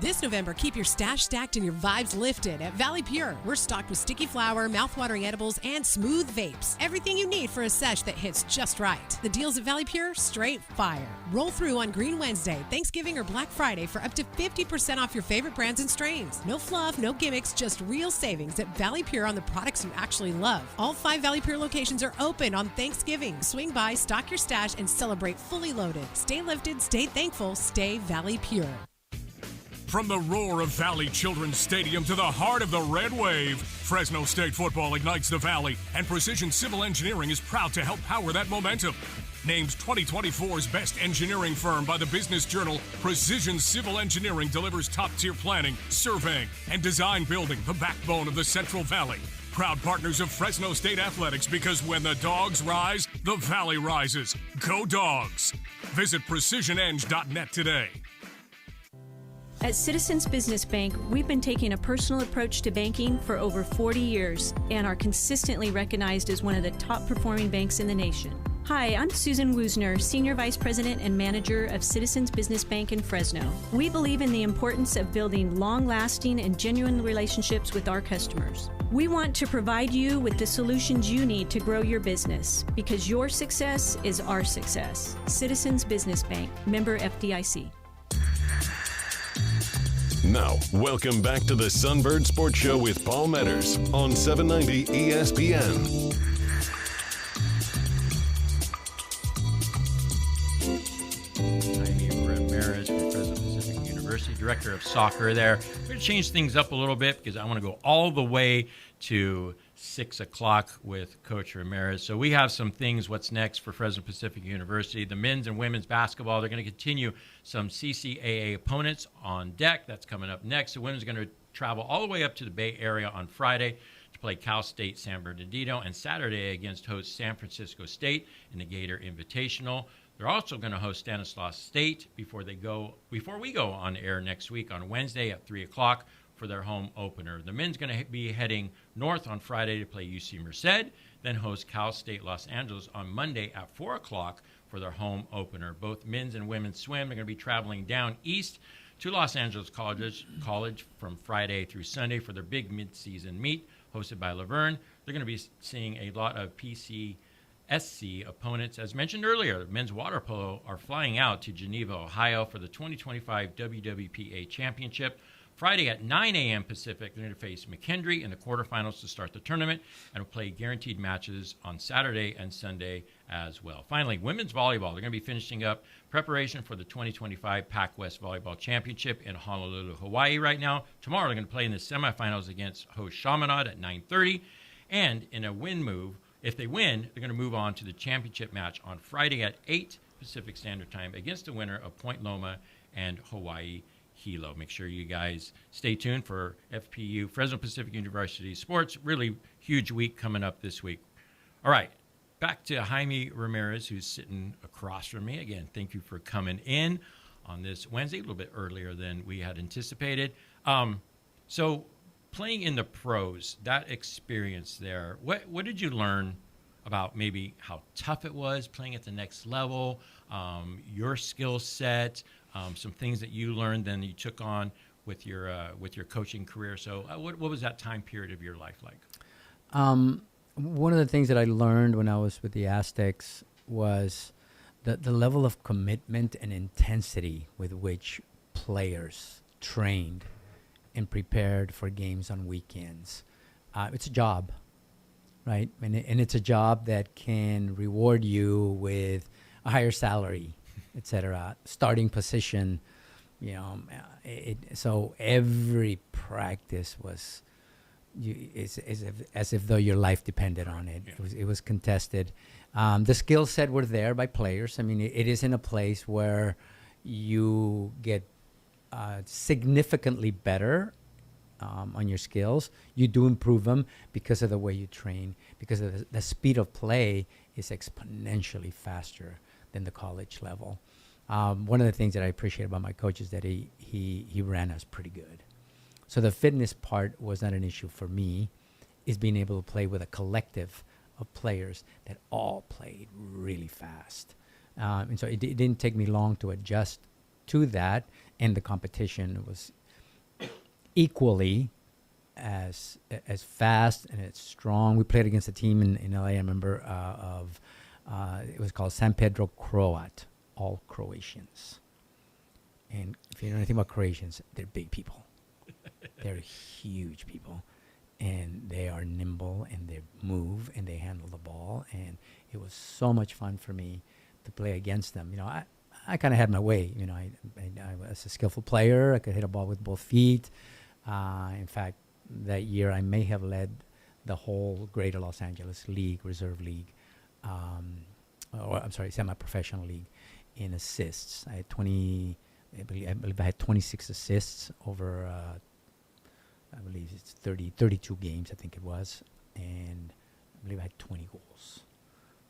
Speaker 20: This November, keep your stash stacked and your vibes lifted at Valley Pure. We're stocked with sticky flower, mouthwatering edibles, and smooth vapes. Everything you need for a sesh that hits just right. The deals at Valley Pure, straight fire. Roll through on Green Wednesday, Thanksgiving, or Black Friday for up to 50% off your favorite brands and strains. No fluff, no gimmicks, just real savings at Valley Pure on the products you actually love. All 5 Valley Pure locations are open on Thanksgiving. Swing by, stock your stash, and celebrate fully loaded. Stay lifted, stay thankful, stay Valley Pure.
Speaker 15: From the roar of Valley Children's Stadium to the heart of the Red Wave, Fresno State football ignites the Valley, and Precision Civil Engineering is proud to help power that momentum. Named 2024's best engineering firm by the Business Journal, Precision Civil Engineering delivers top-tier planning, surveying, and design building, the backbone of the Central Valley. Proud partners of Fresno State Athletics, because when the dogs rise, the Valley rises. Go Dogs! Visit precisioneng.net today.
Speaker 9: At Citizens Business Bank, we've been taking a personal approach to banking for over 40 years and are consistently recognized as one of the top performing banks in the nation. Hi, I'm Susan Woosner, Senior Vice President and Manager of Citizens Business Bank in Fresno. We believe in the importance of building long-lasting and genuine relationships with our customers. We want to provide you with the solutions you need to grow your business because your success is our success. Citizens Business Bank, member FDIC.
Speaker 8: Now, welcome back to the Sunbird Sports Show with Paul Meadors on 790 ESPN.
Speaker 6: I'm Ramirez from Fresno Pacific University, Director of Soccer there. We're going to change things up a little bit because I want to go all the way to 6 o'clock with Coach Ramirez. So we have some things, what's next for Fresno Pacific University. The men's and women's basketball, they're going to continue some CCAA opponents on deck. That's coming up next. The women's are going to travel all the way up to the Bay Area on Friday to play Cal State San Bernardino, and Saturday against host San Francisco State in the Gator Invitational. They're also going to host Stanislaus State before we go on air next week on Wednesday at 3 o'clock for their home opener. The men's going to be heading north on Friday to play UC Merced, then host Cal State Los Angeles on Monday at 4 o'clock for their home opener. Both men's and women's swim are going to be traveling down east to Los Angeles College from Friday through Sunday for their big mid-season meet hosted by Laverne. They're going to be seeing a lot of PCSC opponents. As mentioned earlier, men's water polo are flying out to Geneva, Ohio for the 2025 WWPA Championship. Friday at 9 a.m. Pacific, they're going to face McKendree in the quarterfinals to start the tournament and will play guaranteed matches on Saturday and Sunday as well. Finally, women's volleyball. They're going to be finishing up preparation for the 2025 Pac West Volleyball Championship in Honolulu, Hawaii right now. Tomorrow, they're going to play in the semifinals against host Chaminade at 9:30. And in a win move, if they win, they're going to move on to the championship match on Friday at 8 Pacific Standard Time against the winner of Point Loma and Hawaii Hilo. Make sure you guys stay tuned for FPU, Fresno Pacific University Sports. Really huge week coming up this week. All right, back to Jaime Ramirez, who's sitting across from me. Again, thank you for coming in on this Wednesday, a little bit earlier than we had anticipated. So playing in the pros, that experience there, what did you learn about maybe how tough it was playing at the next level, your skill set, some things that you learned then you took on with your coaching career. So what was that time period of your life like?
Speaker 16: One of the things that I learned when I was with the Aztecs was the level of commitment and intensity with which players trained and prepared for games on weekends. It's a job, right? And it's a job that can reward you with a higher salary, etc. Starting position, so every practice was as if though your life depended on it. It was contested. The skill set were there by players. I mean, it isn't a place where you get significantly better on your skills. You do improve them because of the way you train, because of the speed of play is exponentially faster than the college level. One of the things that I appreciate about my coach is that he ran us pretty good. So the fitness part was not an issue for me, is being able to play with a collective of players that all played really fast. And so it didn't take me long to adjust to that, and the competition was equally as fast and as strong. We played against a team in LA, I remember, it was called San Pedro Croat, all Croatians. And if you know anything about Croatians, they're big people. They're huge people. And they are nimble, and they move, and they handle the ball. And it was so much fun for me to play against them. I kind of had my way. I was a skillful player. I could hit a ball with both feet. In fact, that year I may have led the whole Greater Los Angeles League, Reserve League, semi-professional league in assists. I had I believe I had 26 assists over, I believe it's 32 games, I think it was. And I believe I had 20 goals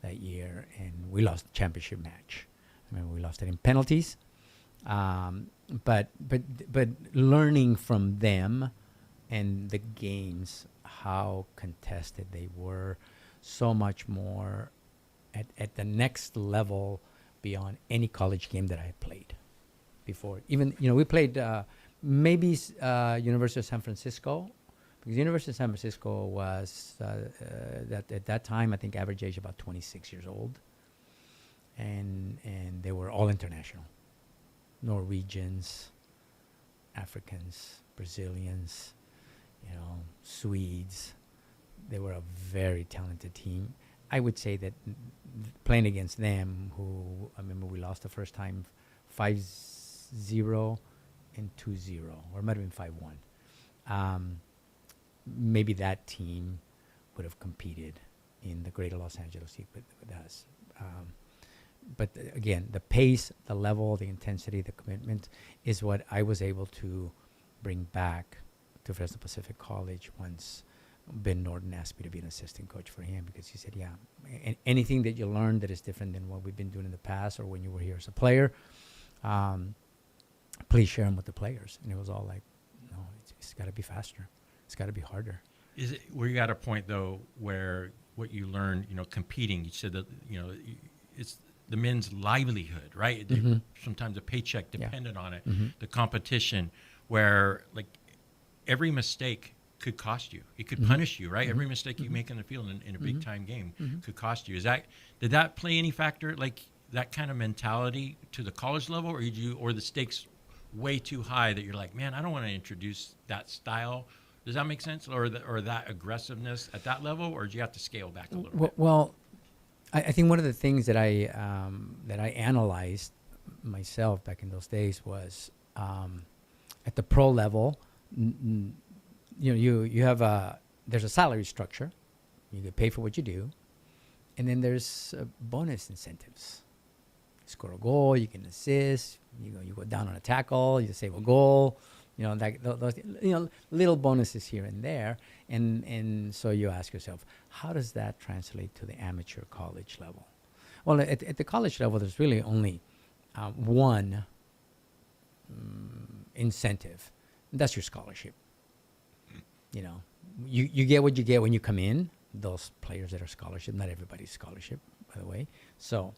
Speaker 16: that year. And we lost the championship match. I remember we lost it in penalties. But learning from them and the games, how contested they were, so much more at the next level beyond any college game that I had played before. Even, we played University of San Francisco, because University of San Francisco was, at that time, I think average age about 26 years old. And they were all international. Norwegians, Africans, Brazilians, Swedes. They were a very talented team. I would say that playing against them, who I remember we lost the first time 5-0 and 2-0, or it might have been 5-1. Maybe that team would have competed in the Greater Los Angeles League with us. But again, the pace, the level, the intensity, the commitment is what I was able to bring back to Fresno Pacific College once Ben Norton asked me to be an assistant coach for him, because he said, anything that you learn that is different than what we've been doing in the past or when you were here as a player, please share them with the players. And it was all like, no, it's got to be faster. It's got to be harder.
Speaker 6: Is it, were you at a point, though, where what you learned, competing, you said that, it's the men's livelihood, right?
Speaker 16: Mm-hmm.
Speaker 6: Sometimes a paycheck depended on it.
Speaker 16: Mm-hmm.
Speaker 6: The competition, where like every mistake could cost you. It could
Speaker 16: Mm-hmm.
Speaker 6: punish you, right?
Speaker 16: Mm-hmm.
Speaker 6: Every mistake you
Speaker 16: Mm-hmm.
Speaker 6: make in the field in a
Speaker 16: Mm-hmm.
Speaker 6: big time game
Speaker 16: Mm-hmm.
Speaker 6: could cost you. Did that play any factor, like that kind of mentality to the college level, or the stakes way too high that you're like, man, I don't want to introduce that style? Does that make sense, or that aggressiveness at that level, or do you have to scale back a little bit?
Speaker 16: Well, I think one of the things that I analyzed myself back in those days was at the pro level, you have there's a salary structure, you get paid for what you do, and then there's bonus incentives. You score a goal, you can assist, you go down on a tackle, you save a goal. Those little bonuses here and there, and so you ask yourself, how does that translate to the amateur college level? Well, at the college level, there's really only one incentive, and that's your scholarship. You get what you get when you come in. Those players that are scholarship, not everybody's scholarship, by the way. So,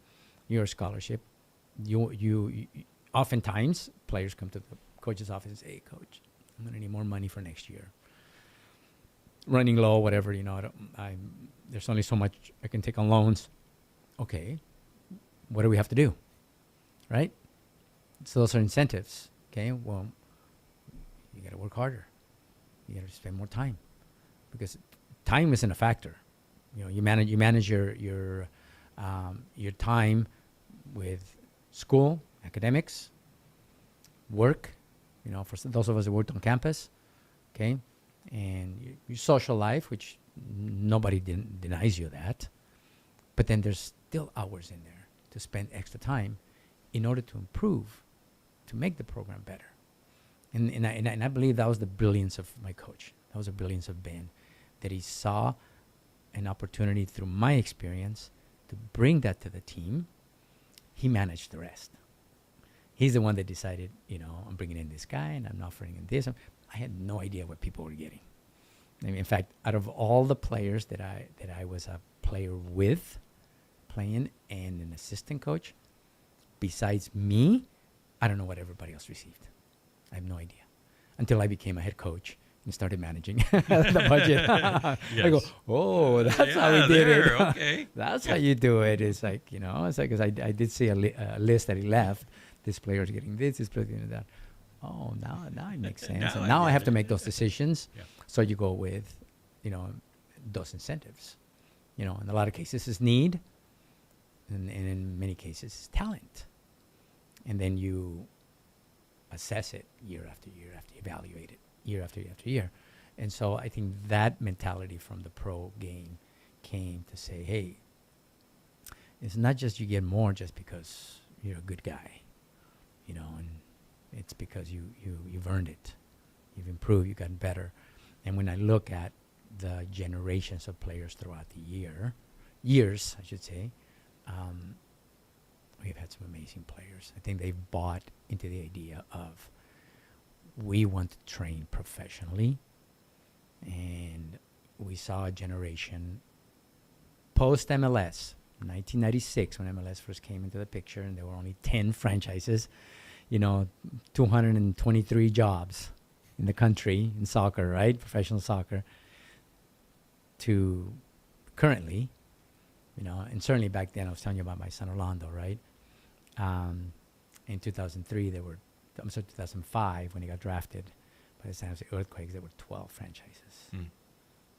Speaker 16: your scholarship, you oftentimes players come to the coach's office and say, hey, coach, I'm going to need more money for next year. Running low, whatever, there's only so much I can take on loans. Okay, what do we have to do? Right? So those are incentives. Okay, well, you got to work harder. You got to spend more time, because time isn't a factor. You manage your time with school, academics, work. For those of us who worked on campus, okay, and your social life, which nobody denies you that, but then there's still hours in there to spend extra time in order to improve, to make the program better. And I believe that was the brilliance of my coach. That was the brilliance of Ben, that he saw an opportunity through my experience to bring that to the team. He managed the rest. He's the one that decided, I'm bringing in this guy and I'm offering him this. I had no idea what people were getting. I mean, in fact, out of all the players that I was a player with, playing and an assistant coach, besides me, I don't know what everybody else received. I have no idea. Until I became a head coach and started managing the budget.
Speaker 6: Yes.
Speaker 16: I go, oh, that's how we did it.
Speaker 6: Okay.
Speaker 16: That's how you do it. It's like, because I did see a list that he left. This player is getting this player is getting that. Oh, now it makes sense. And now I have to make those decisions.
Speaker 6: Yeah.
Speaker 16: So you go with, those incentives. In a lot of cases it's need, and in many cases it's talent. And then you assess it year after year after evaluate it year after year after year. And so I think that mentality from the pro game came to say, hey, it's not just you get more just because you're a good guy. And it's because you've earned it. You've improved, you've gotten better. And when I look at the generations of players throughout the years, I should say, we've had some amazing players. I think they've bought into the idea of we want to train professionally, and we saw a generation post MLS, 1996, when MLS first came into the picture, and there were only 10 franchises, 223 jobs in the country in soccer, right? Professional soccer, to currently, and certainly back then, I was telling you about my son Orlando, right? In 2003, 2005, when he got drafted by the San Jose Earthquakes, there were 12 franchises.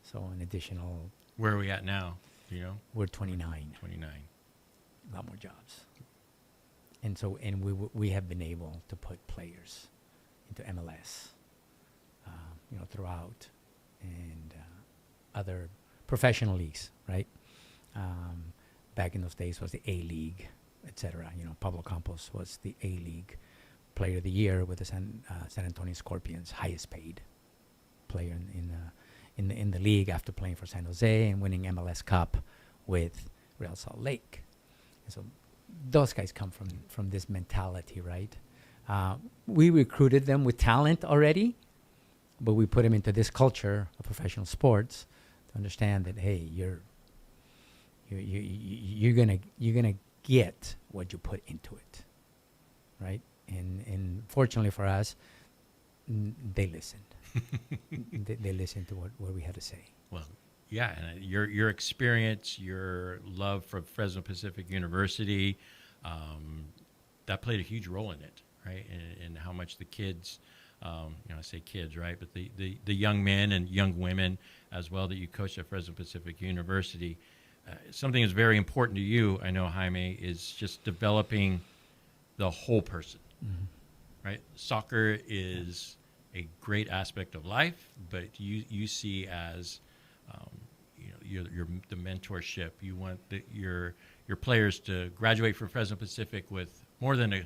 Speaker 16: So an additional...
Speaker 6: Where are we at now? Do you know?
Speaker 16: We're 29.
Speaker 6: 29.
Speaker 16: A lot more jobs. And so, we have been able to put players into MLS, throughout, and other professional leagues, right? Back in those days was the A-League, etc. Pablo Campos was the A-League Player of the Year with the San Antonio Scorpions, highest paid player in the league after playing for San Jose and winning MLS Cup with Real Salt Lake. And so those guys come from this mentality, right? We recruited them with talent already, but we put them into this culture of professional sports to understand that, hey, you're gonna get what you put into it, right? And fortunately for us, they listened. They listened to what we had to say.
Speaker 6: Well, yeah, and your experience, your love for Fresno Pacific University, that played a huge role in it, right? And how much the kids, I say kids, right? But the young men and young women as well that you coached at Fresno Pacific University. Something that's very important to you, I know, Jaime, is just developing the whole person, right? Soccer is a great aspect of life, but you see as the mentorship. You want your players to graduate from Fresno Pacific with more than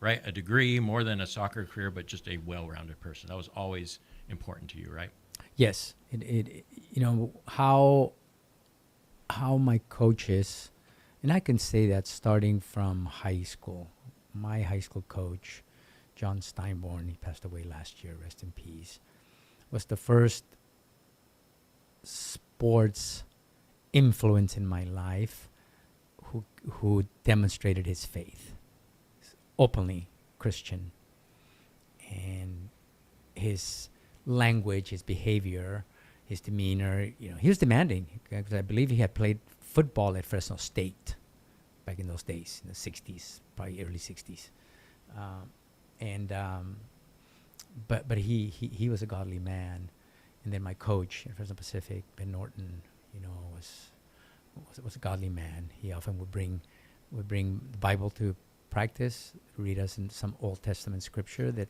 Speaker 6: a degree, more than a soccer career, but just a well-rounded person. That was always important to you, right?
Speaker 16: Yes, how my coaches, and I can say that starting from high school, my high school coach, John Steinborn, he passed away last year, rest in peace, was the first sports influence in my life who demonstrated his faith, openly Christian, and his language, his behavior, his demeanor, he was demanding, because I believe he had played football at Fresno State back in those days, in the 60s, probably early 60s. But he was a godly man. And then my coach at Fresno Pacific, Ben Norton, was a godly man. He often would bring the Bible to practice, read us in some Old Testament scripture that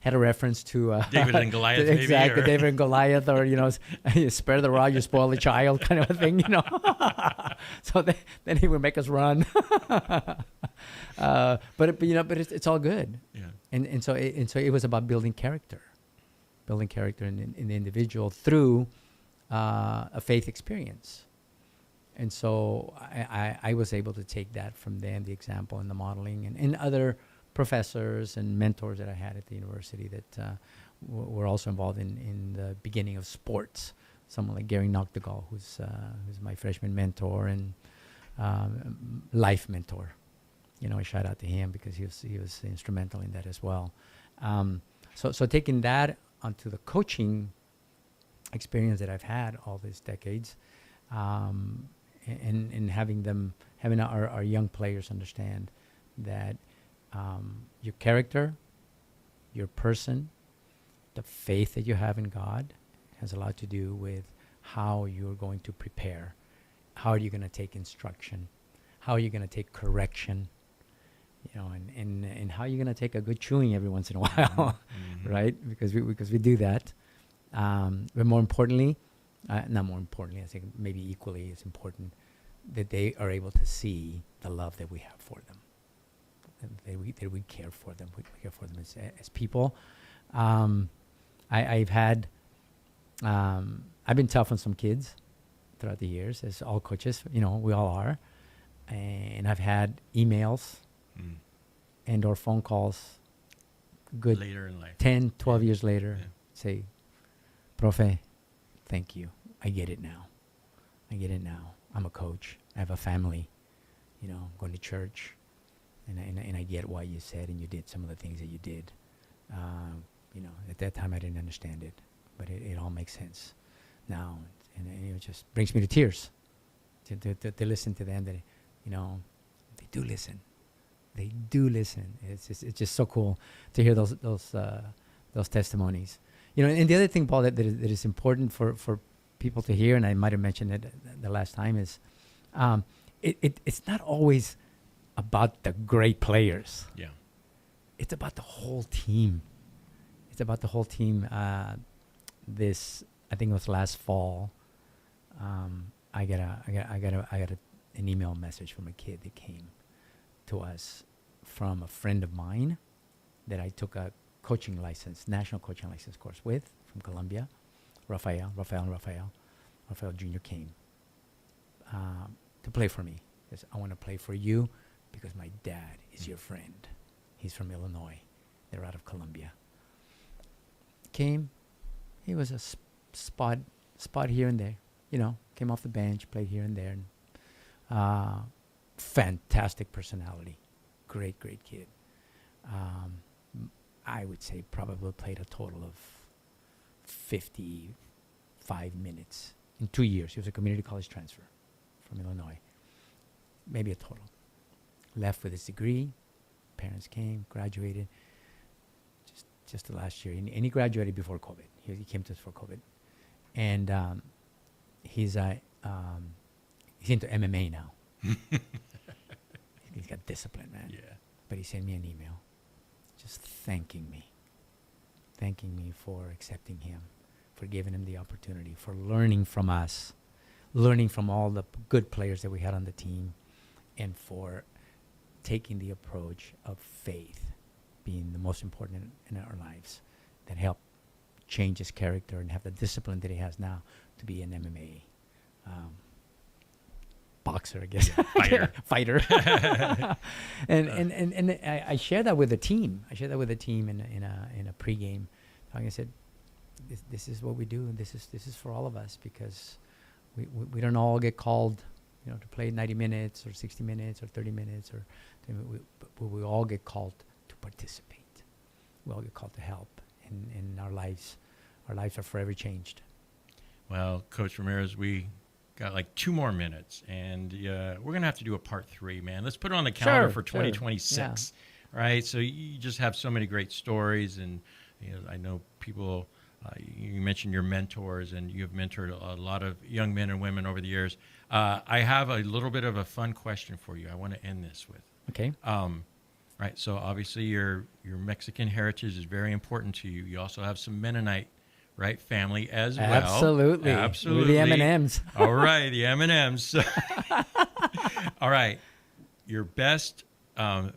Speaker 16: had a reference to
Speaker 6: David and Goliath, maybe,
Speaker 16: exactly, David and Goliath, or spare the rod, you spoil the child, kind of a thing, So then he would make us run. But it's all good.
Speaker 6: Yeah.
Speaker 16: And so it was about building character in the individual through a faith experience. And so I was able to take that from them, the example and the modeling, and other professors and mentors that I had at the university that were also involved in the beginning of sports. Someone like Gary Noctegal, who's my freshman mentor and life mentor. I shout out to him because he was instrumental in that as well. So taking that onto the coaching experience that I've had all these decades, and having our young players understand that your character, your person, the faith that you have in God has a lot to do with how you're going to prepare, how are you going to take instruction, how are you going to take correction, and how you're going to take a good chewing every once in a while, right? Because we do that. But more importantly, not more importantly, I think maybe equally as important, that they are able to see the love that we have for them, that we care for them, we care for them as people. I've been tough on some kids throughout the years, as all coaches, we all are. and I've had emails and or phone calls good
Speaker 6: later in life,
Speaker 16: 10, 12 years later, say, Profe, thank you. I get it now. I'm a coach. I have a family. You know, I'm going to church. And I get why you said and you did some of the things that you did. You know, at that time I didn't understand it, but it all makes sense now. And it just brings me to tears to listen to them that, you know, they do listen. They do listen. It's just so cool to hear those testimonies. You know, and the other thing, Paul, that is important for people to hear, and I might have mentioned it the last time, is it's not always about the great players.
Speaker 6: Yeah.
Speaker 16: It's about the whole team. This, I think it was last fall, I got an email message from a kid that came to us from a friend of mine that I took a national coaching license course with from Colombia. Rafael Jr. came to play for me. He says, I want to play for you because my dad is your friend. He's from Illinois. They're out of Colombia. Came. He was a spot here and there. You know, came off the bench, played here and there. And, fantastic personality. Great kid. I would say probably played a total of 55 minutes in 2 years. He was a community college transfer from Illinois. Maybe a total. Left with his degree. Parents came, graduated. Just the last year. And he graduated before COVID. He came to us for COVID. And he's into MMA now. He's got discipline, man.
Speaker 6: Yeah.
Speaker 16: But he sent me an email just thanking me for accepting him, for giving him the opportunity, for learning from us, learning from all the good players that we had on the team, and for taking the approach of faith being the most important in our lives that helped change his character and have the discipline that he has now to be an MMA boxer, I guess.
Speaker 6: Yeah,
Speaker 16: fighter. and I share that with the team. I share that with the team in a pregame. Like I said, this is what we do, and this is for all of us, because we don't all get called, you know, to play 90 minutes or 60 minutes or 30 minutes, but we all get called to participate. We all get called to help, and our lives are forever changed.
Speaker 6: Well, Coach Ramirez, we got like 2 more minutes, and we're going to have to do a part 3, man. Let's put it on the calendar for 2026, right? So you just have so many great stories, and you know, I know people, you mentioned your mentors, and you've mentored a lot of young men and women over the years. I have a little bit of a fun question for you I want to end this with.
Speaker 16: Okay.
Speaker 6: Right, so obviously your Mexican heritage is very important to you. You also have some Mennonite, right, family as well.
Speaker 16: Absolutely. The M&Ms.
Speaker 6: All right, the M&Ms. All right, your best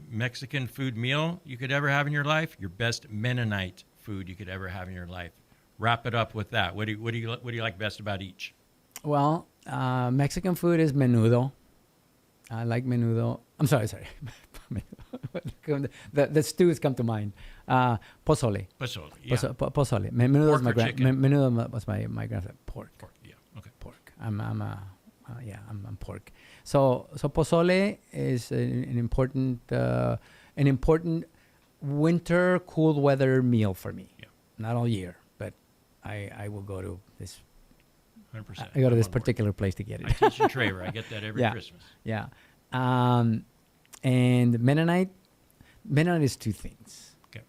Speaker 6: Mexican food meal you could ever have in your life, your best Mennonite food you could ever have in your life. Wrap it up with that. What do you like best about each?
Speaker 16: Well, Mexican food is menudo. I like menudo. I'm sorry. the stews come to mind. Pozole.
Speaker 6: Pozole. Yeah.
Speaker 16: Pozole. Menudo was my grandfather. Pork.
Speaker 6: Yeah. Okay.
Speaker 16: Pork. I'm pork. So pozole is an important winter cool weather meal for me. Yeah. Not all year, but I will go to this.
Speaker 6: 100%.
Speaker 16: I go to this particular place to get it.
Speaker 6: I teach in Traver. I get that every Christmas.
Speaker 16: Yeah. And Mennonite is 2 things.
Speaker 6: Okay.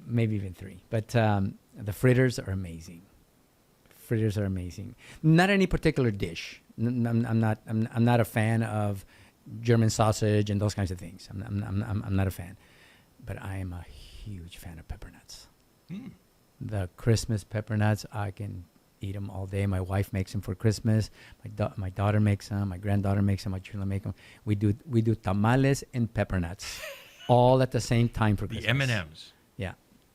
Speaker 16: Maybe even 3. But the fritters are amazing. Not any particular dish. I'm not a fan of German sausage and those kinds of things. I'm not a fan. But I am a huge fan of pepper nuts. The Christmas pepper nuts, I can eat them all day. My wife makes them for Christmas. My daughter makes them. My granddaughter makes them. My children make them. We do tamales and pepper nuts, all at the same time for Christmas.
Speaker 6: The M&Ms.
Speaker 16: Yeah.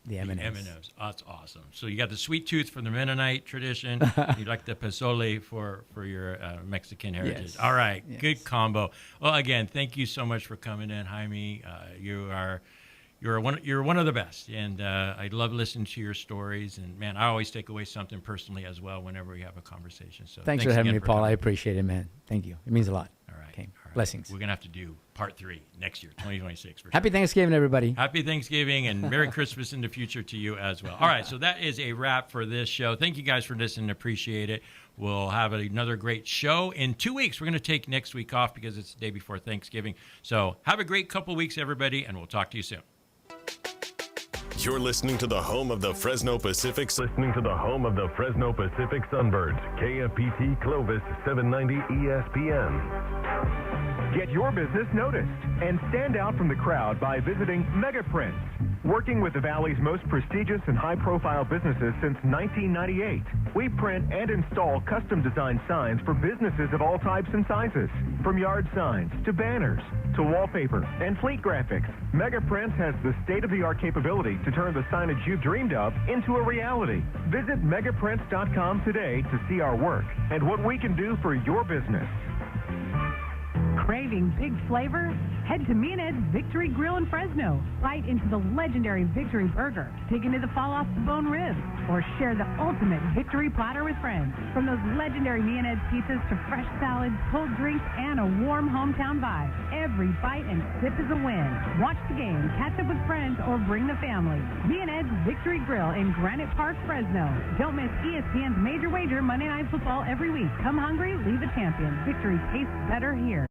Speaker 16: The M&Ms.
Speaker 6: M&Ms. That's awesome. So you got the sweet tooth from the Mennonite tradition. You like the pozole for your Mexican heritage.
Speaker 16: Yes.
Speaker 6: All right.
Speaker 16: Yes.
Speaker 6: Good combo. Well, again, thank you so much for coming in, Jaime. You're one of the best, and I love listening to your stories. And man, I always take away something personally as well whenever we have a conversation. So
Speaker 16: Thanks for having
Speaker 6: again
Speaker 16: me, Paul.
Speaker 6: coming.
Speaker 16: I appreciate it, man. Thank you. It means a lot.
Speaker 6: All right.
Speaker 16: Okay.
Speaker 6: All right.
Speaker 16: Blessings.
Speaker 6: We're gonna have to do part 3 next year, 2026. For
Speaker 16: Happy
Speaker 6: sure.
Speaker 16: Thanksgiving, everybody.
Speaker 6: Happy Thanksgiving and Merry Christmas in the future to you as well. All right, so that is a wrap for this show. Thank you guys for listening. Appreciate it. We'll have another great show in 2 weeks. We're going to take next week off because it's the day before Thanksgiving. So have a great couple weeks, everybody, and we'll talk to you soon.
Speaker 8: You're listening to the home of the Fresno Pacific. Listening to the home of the Fresno Pacific Sunbirds. KFPT Clovis 790 ESPN.
Speaker 13: Get your business noticed and stand out from the crowd by visiting Megaprints. Working with the Valley's most prestigious and high-profile businesses since 1998, we print and install custom-designed signs for businesses of all types and sizes. From yard signs to banners to wallpaper and fleet graphics, Megaprints has the state-of-the-art capability to turn the signage you've dreamed of into a reality. Visit megaprints.com today to see our work and what we can do for your business.
Speaker 1: Craving big flavor? Head to Meadors Victory Grill in Fresno. Bite into the legendary Victory Burger. Dig into the fall-off-the-bone ribs. Or share the ultimate Victory Platter with friends. From those legendary Meadors pizzas to fresh salads, cold drinks, and a warm hometown vibe. Every bite and sip is a win. Watch the game, catch up with friends, or bring the family. Meadors Victory Grill in Granite Park, Fresno. Don't miss ESPN's Major Wager Monday Night Football every week. Come hungry, leave a champion. Victory tastes better here.